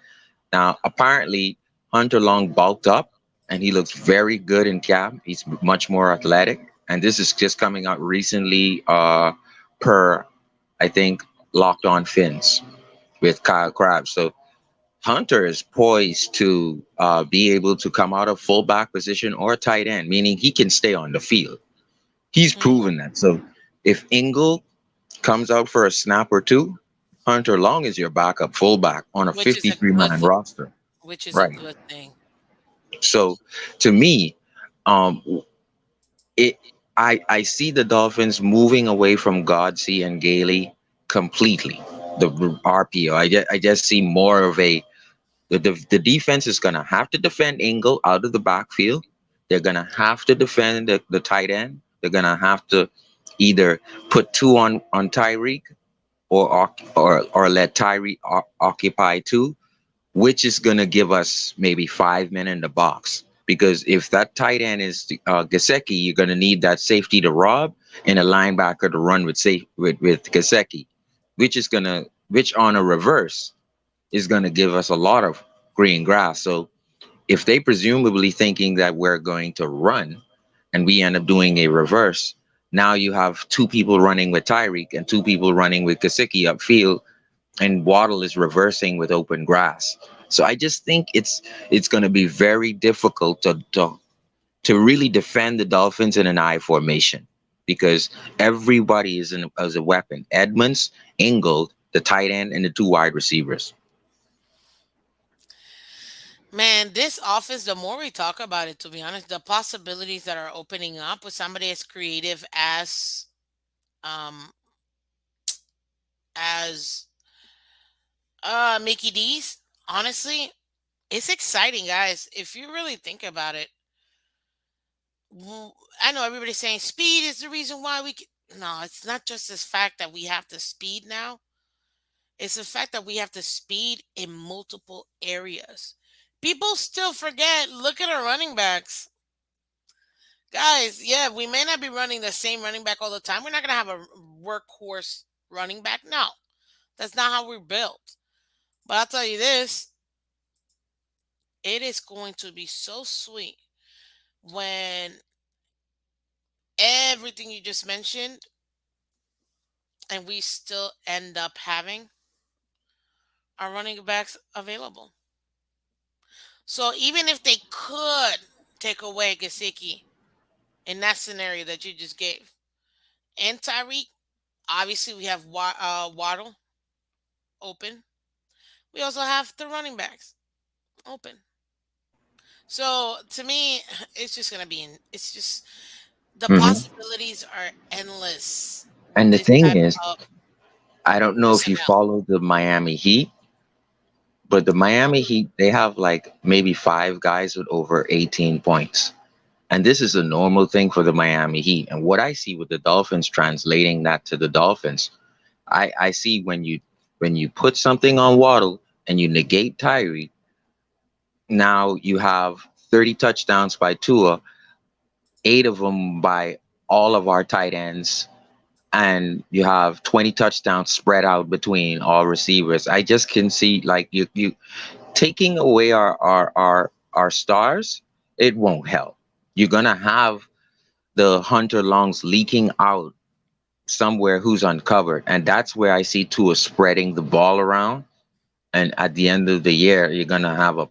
Now apparently Hunter Long bulked up and he looks very good in camp. He's much more athletic. And this is just coming out recently, per I think Locked On Fins with Kyle Krabs. So Hunter is poised to be able to come out of fullback position or tight end, meaning he can stay on the field. He's Mhm. proven that. So if Ingle comes out for a snap or two, Hunter Long is your backup fullback on a Which is a 53 good man thing. roster. Which is a Right. good thing. So to me, um, it I see the Dolphins moving away from Godsey and Gailey completely. The RPO. I just see more of a the defense is gonna have to defend Ingle out of the backfield. They're gonna have to defend the tight end. They're gonna have to either put two on Tyreek or let Tyreek occupy two, which is going to give us maybe 5 men in the box. Because if that tight end is Gasecki, you're going to need that safety to rob and a linebacker to run with Gasecki, which on a reverse is going to give us a lot of green grass. So if they presumably thinking that we're going to run and we end up doing a reverse, now you have two people running with Tyreek and two people running with Gasecki upfield, and Waddle is reversing with open grass. So I just think it's going to be very difficult to really defend the Dolphins in an I formation because everybody is as a weapon. Edmonds, Ingold, the tight end, and the two wide receivers. Man, this office, the more we talk about it, to be honest, the possibilities that are opening up with somebody as creative um as Mickey D's, honestly, it's exciting, guys. If you really think about it, I know everybody's saying speed is the reason why we can. No, it's not just this fact that we have the speed now. It's the fact that we have the speed in multiple areas. People still forget. Look at our running backs. Guys, yeah, we may not be running the same running back all the time. We're not going to have a workhorse running back. No, that's not how we're built. But I'll tell you this, it is going to be so sweet when everything you just mentioned and we still end up having our running backs available. So even if they could take away Gasicki in that scenario that you just gave, and Tyreek, obviously we have Waddle open. We also have the running backs open. So to me, it's just gonna be. It's just the Hmm. possibilities are endless with And the this thing type is, of I don't know if you personnel. follow the Miami Heat, But the Miami Heat, they have like maybe five guys with over 18 points. And this is a normal thing for the Miami Heat. And what I see with the Dolphins, translating that to the Dolphins, I see when you put something on Waddle and you negate Tyree, now you have 30 touchdowns by Tua, eight of them by all of our tight ends, and you have 20 touchdowns spread out between all receivers. I just can see like you taking away our stars, it won't help. You're gonna have the Hunter Longs leaking out somewhere who's uncovered, and that's where I see Tua spreading the ball around. And at the end of the year, you're gonna have a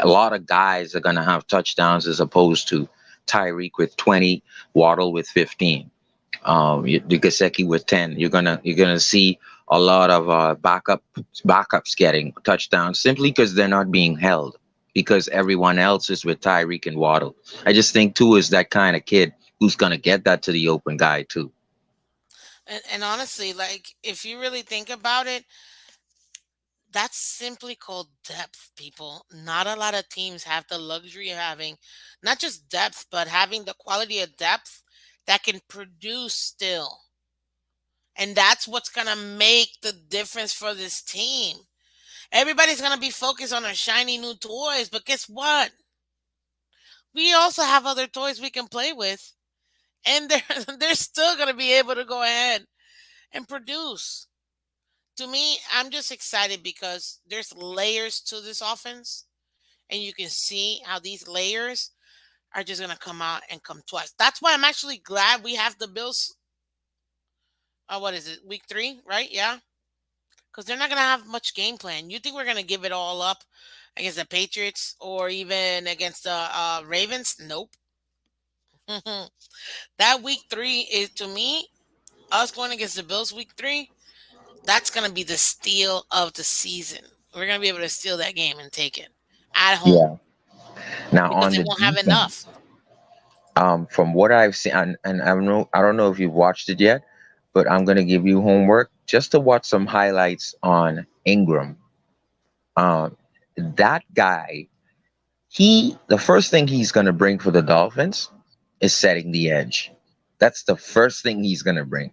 lot of guys are gonna have touchdowns as opposed to Tyreek with 20, Waddle with 15, Gasecki with 10. You're gonna see a lot of backups getting touchdowns simply because they're not being held because everyone else is with Tyreek and Waddle. I just think Tua is that kind of kid who's gonna get that to the open guy too. And honestly, like if you really think about it, that's simply called depth, people. Not a lot of teams have the luxury of having not just depth, but having the quality of depth that can produce still. And that's what's going to make the difference for this team. Everybody's going to be focused on our shiny new toys, but guess what? We also have other toys we can play with, and they're still going to be able to go ahead and produce. To me, I'm just excited because there's layers to this offense, and you can see how these layers are just gonna come out and come twice. That's why I'm actually glad we have the Bills. What is it? Week 3, right? Yeah, because they're not gonna have much game plan. You think we're gonna give it all up against the Patriots or even against the Ravens? Nope. That week 3 is to me us going against the Bills week 3. That's gonna be the steal of the season. We're gonna be able to steal that game and take it at home Yeah. Now because on they the won't have defense, enough. from what I've seen, and I don't know if you've watched it yet, but I'm gonna give you homework just to watch some highlights on Ingram. Um, that guy, the first thing he's gonna bring for the Dolphins is setting the edge. That's the first thing he's gonna bring.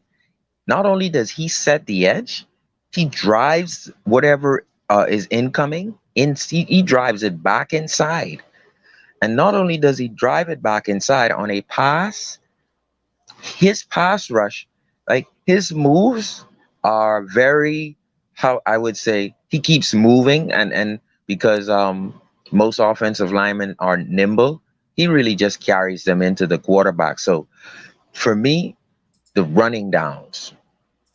Not only does he set the edge, he drives whatever is incoming. He drives it back inside. And not only does he drive it back inside on a pass, his pass rush, like his moves are very, how I would say, he keeps moving, and because most offensive linemen are nimble, he really just carries them into the quarterback. So for me, the running downs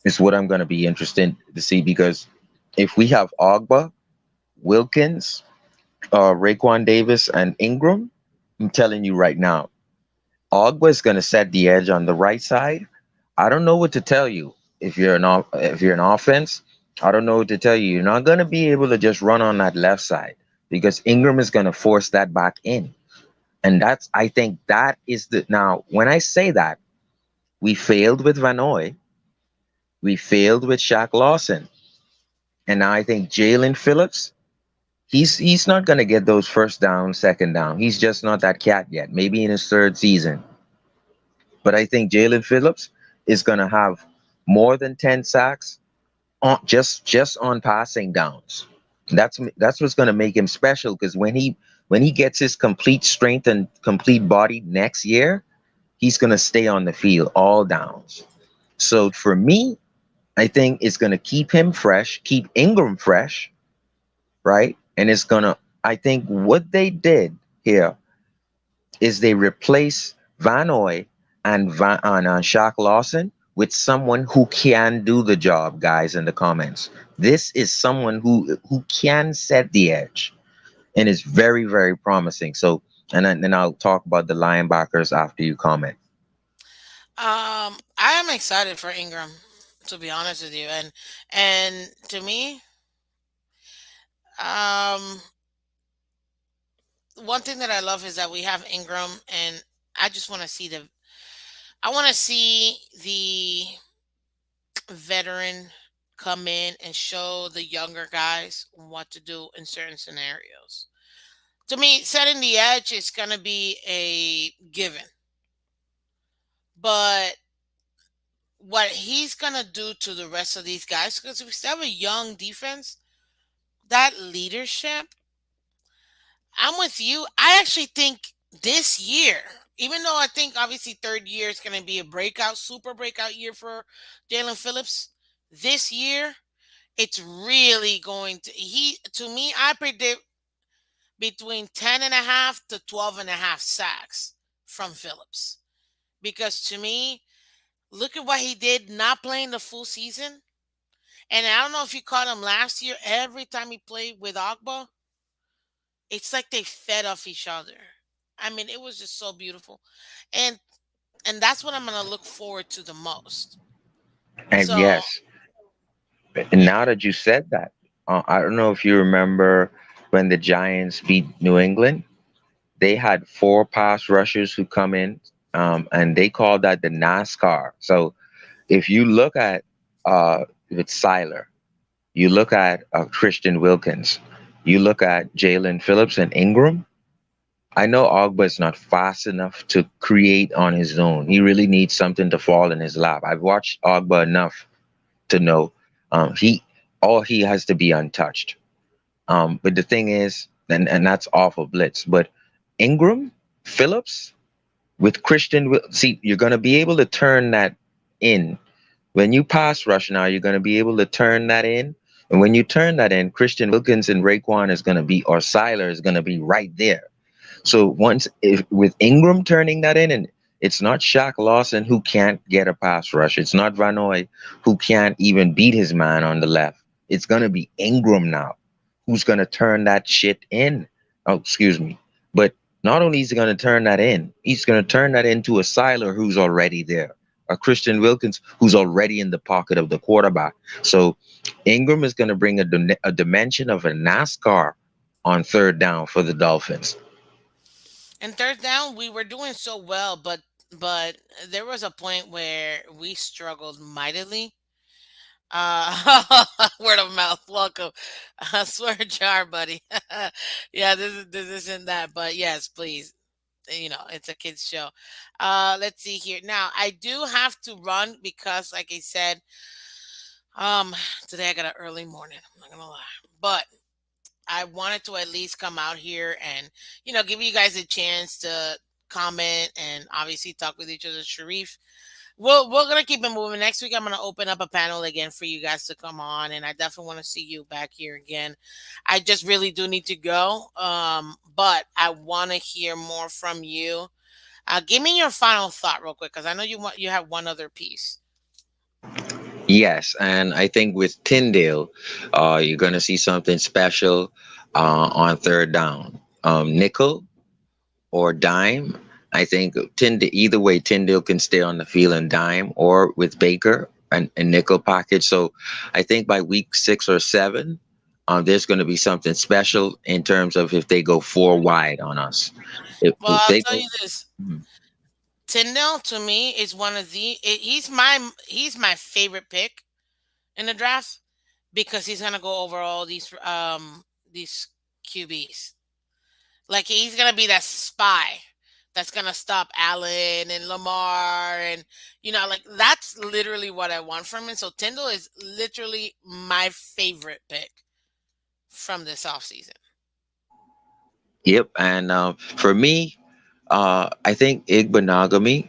is what I'm going to be interested to see, because if we have Ogba, Wilkins, Raquan Davis, and Ingram, I'm telling you right now, Ogba's going to set the edge on the right side. I don't know what to tell you. If you're an offense, I don't know what to tell you. You're not going to be able to just run on that left side because Ingram is going to force that back in. And I think that is the, now, when I say that, we failed with Vanoy, we failed with Shaq Lawson. And now I think Jalen Phillips, he's not going to get those first down, second down. He's just not that cat yet. Maybe in his third season. But I think Jalen Phillips is going to have more than 10 sacks on just on passing downs. That's what's going to make him special, because when he gets his complete strength and complete body next year, he's going to stay on the field all downs. So for me, I think it's going to keep him fresh, keep Ingram fresh, right? And it's going to, I think what they did here is they replace Vanoy and Shaq Lawson with someone who can do the job, guys, in the comments. This is someone who can set the edge and is very, very promising. So, then I'll talk about the linebackers after you comment. I am excited for Ingram, to be honest with you, and to me, um, one thing that I love is that we have Ingram, and I just want to see I want to see the veteran. come in and show the younger guys what to do in certain scenarios. To me, setting the edge is going to be a given. But what he's going to do to the rest of these guys, because we still have a young defense, that leadership, I'm with you. I actually think this year, even though I think obviously third year is going to be a breakout, super breakout year for Jalen Phillips, this year, it's really going to, to me, I predict between 10 and a half to 12 and a half sacks from Phillips. Because to me, look at what he did not playing the full season. And I don't know if you caught him last year. Every time he played with Ogba, it's like they fed off each other. I mean, it was just so beautiful. And and that's what I'm gonna look forward to the most. And So yes, and yeah. now that you said that, I don't know if you remember when the Giants beat New England. They had four pass rushers who come in, and they called that the NASCAR. So if you look at with Siler, you look at Christian Wilkins, you look at Jalen Phillips and Ingram. I know Ogba is not fast enough to create on his own. He really needs something to fall in his lap. I've watched Ogba enough to know he all he has to be untouched. But the thing is, and that's off of blitz. But Ingram, Phillips, with see, you're gonna be able to turn that in when you pass rush. Now you're gonna be able to turn that in, and when you turn that in, Christian Wilkins and Raekwon is gonna be, or Siler is gonna be right there. So once, if with Ingram turning that in, and it's not Shaq Lawson who can't get a pass rush. It's not Vanoy who can't even beat his man on the left. It's gonna be Ingram now who's gonna turn that shit in. Oh, excuse me. But not only is he gonna turn that in, he's gonna turn that into a Siler who's already there, a Christian Wilkins who's already in the pocket of the quarterback. So Ingram is gonna bring a dimension of a NASCAR on third down for the Dolphins. And third down, we were doing so well, but there was a point where we struggled mightily. Word of mouth. Welcome. Swear jar, buddy. Yeah, this isn't that, but yes, please. It's a kids show. Let's see here. Now, I do have to run because, like I said, um, today I got an early morning. I'm not gonna lie, but I wanted to at least come out here and give you guys a chance to comment and obviously talk with each other. Sharif, we're gonna keep it moving. Next week, I'm gonna open up a panel again for you guys to come on, and I definitely want to see you back here again. I just really do need to go, but I want to hear more from you. Give me your final thought, real quick, because I know you have one other piece. Yes, and I think with Tyndale, you're going to see something special on third down. Nickel or dime. I think either way, Tyndale can stay on the field and dime, or with Baker and nickel package. So I think by week 6 or 7, there's going to be something special in terms of if they go four wide on us. Well, If I'll they tell go, you this: Tyndall to me is one of he's my favorite pick in the draft because he's gonna go over all these QBs. Like he's gonna be that spy that's gonna stop Allen and Lamar and like that's literally what I want from him. So Tyndall is literally my favorite pick from this offseason. yep. And for me, I think Igbenogamy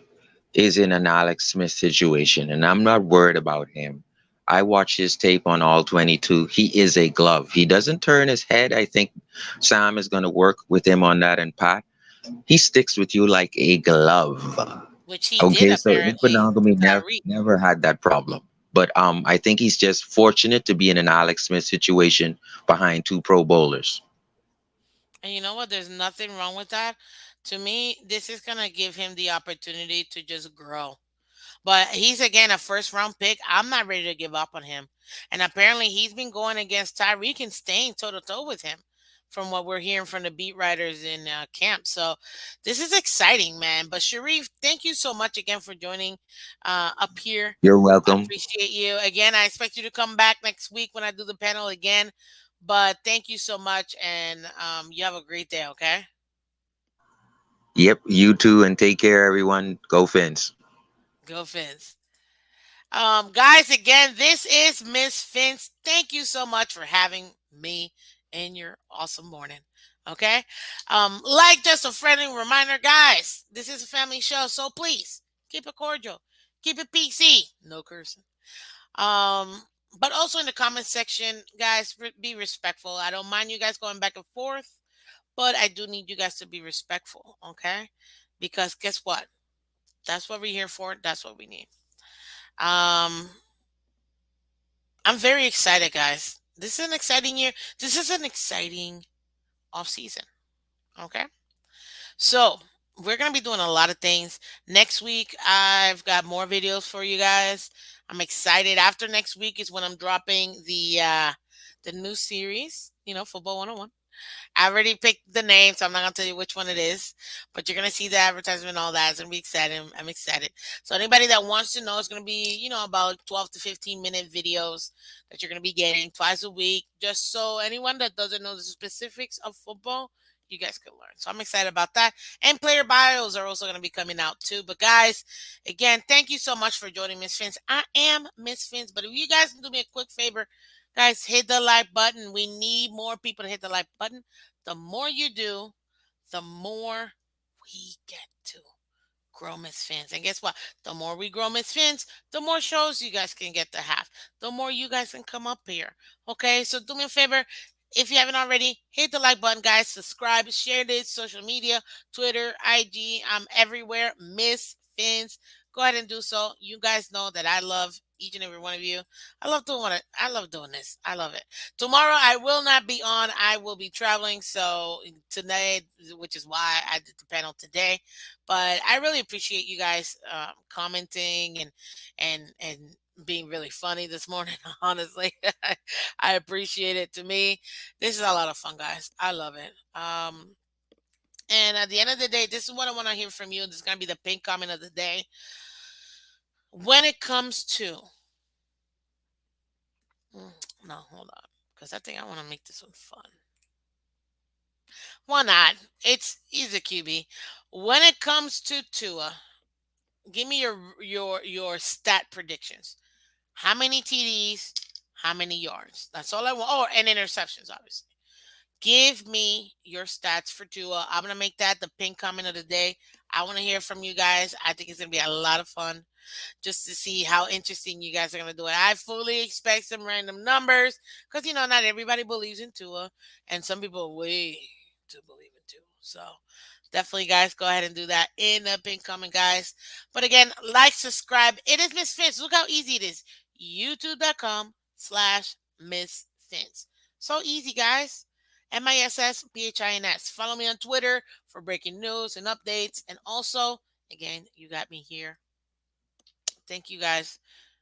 is in an Alex Smith situation, and I'm not worried about him. I watch his tape on all 22. He is a glove. He doesn't turn his head. I think Sam is going to work with him on that, and Pat. He sticks with you like a glove. Which he did Okay, so apparently to Igbenogamy Tyreek. never had that problem. But I think he's just fortunate to be in an Alex Smith situation behind two Pro Bowlers. And you know what? There's nothing wrong with that. To me, this is gonna give him the opportunity to just grow. But he's again a first round pick. I'm not ready to give up on him. And apparently he's been going against Tyreek and staying toe to toe with him. from what we're hearing from the beat writers in camp. So this is exciting, man. But Sharif, thank you so much again for joining up here. You're I welcome. appreciate you. Again, I expect you to come back next week when I do the panel again. But thank you so much, and you have a great day, okay? Yep, you too, and take care, everyone. Go Fins. Go Fins. Guys, again, this is Miss Finch. Thank you so much for having me in your awesome morning. Okay. Like just a friendly reminder, guys, this is a family show, so please keep it cordial, keep it PC, no cursing. Um, but also in the comment section, guys, be respectful. I don't mind you guys going back and forth, but I do need you guys to be respectful, okay? Because guess what? That's what we're here for. That's what we need. Um, I'm very excited, guys. This is an exciting year. This is an exciting off season. Okay. So we're gonna be doing a lot of things. Next week, I've got more videos for you guys. I'm excited. After next week is when I'm dropping the new series, Football 101. I already picked the name, so I'm not gonna tell you which one it is, but you're gonna see the advertisement and all that. It's gonna be exciting. I'm excited. So anybody that wants to know, it's gonna be, about 12 to 15-minute videos that you're gonna be getting twice a week. Just so anyone that doesn't know the specifics of football, you guys can learn. So I'm excited about that. And player bios are also gonna be coming out too. But guys, again, thank you so much for joining Miss Fins. I am Miss Fins, but if you guys can do me a quick favor, guys, hit the like button. We need more people to hit the like button. The more you do, the more we get to grow Miss Fins. And guess what? The more we grow Miss Fins, the more shows you guys can get to have. The more you guys can come up here. Okay, so do me a favor. If you haven't already, hit the like button, guys. Subscribe, share this, social media, Twitter, IG. I'm everywhere. Miss Fins. Go ahead and do so. You guys know that I love each and every one of you. I love doing this. I love it. Tomorrow I will not be on. I will be traveling. So tonight, which is why I did the panel today. But I really appreciate you guys commenting and being really funny this morning. Honestly, I appreciate it. To me, this is a lot of fun, guys. I love it. And at the end of the day, this is what I want to hear from you. This is gonna be the pink comment of the day. When it comes to, Mm, no, hold on, because I think I want to make this one fun. Why not? He's a QB. When it comes to Tua, give me your stat predictions. How many TDs? How many yards? That's all I want. Oh, and interceptions, obviously. Give me your stats for Tua. I'm gonna make that the pink comment of the day. I want to hear from you guys. I think it's gonna be a lot of fun just to see how interesting you guys are going to do it. I fully expect some random numbers because, not everybody believes in Tua, and some people way to believe in Tua. So definitely, guys, go ahead and do that in the pink comment, guys. But again, like, subscribe. It is Miss Fence. Look how easy it is. YouTube.com/Miss Fence. So easy, guys. MISSPHINS. Follow me on Twitter for breaking news and updates. And also, again, you got me here. Thank you guys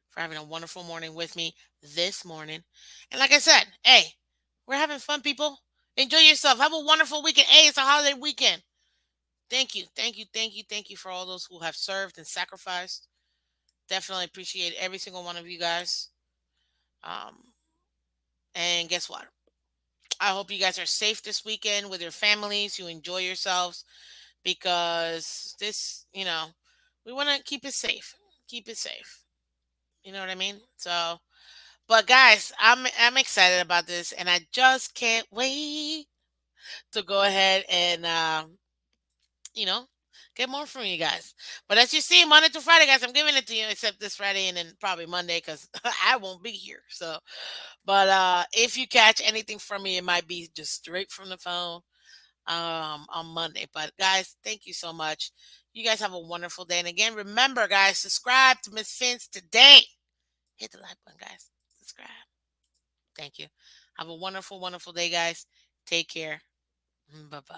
for having a wonderful morning with me this morning. And like I said, hey, we're having fun, people. Enjoy yourself. Have a wonderful weekend. Hey, it's a holiday weekend. Thank you. Thank you. Thank you. Thank you for all those who have served and sacrificed. Definitely appreciate every single one of you guys. Um, and guess what? I hope you guys are safe this weekend with your families. You enjoy yourselves because we want to keep it safe. Keep it safe. You know what I mean? So, but guys, I'm excited about this, and I just can't wait to go ahead and you know get more from you guys. But as you see, Monday to Friday, guys, I'm giving it to you, except this Friday and then probably Monday because I won't be here. So, but if you catch anything from me, it might be just straight from the phone on Monday. But guys, thank you so much. You guys have a wonderful day, and again, remember, guys, subscribe to Miss Fins today. Hit the like button, guys. Subscribe. Thank you. Have a wonderful, wonderful day, guys. Take care. Bye bye.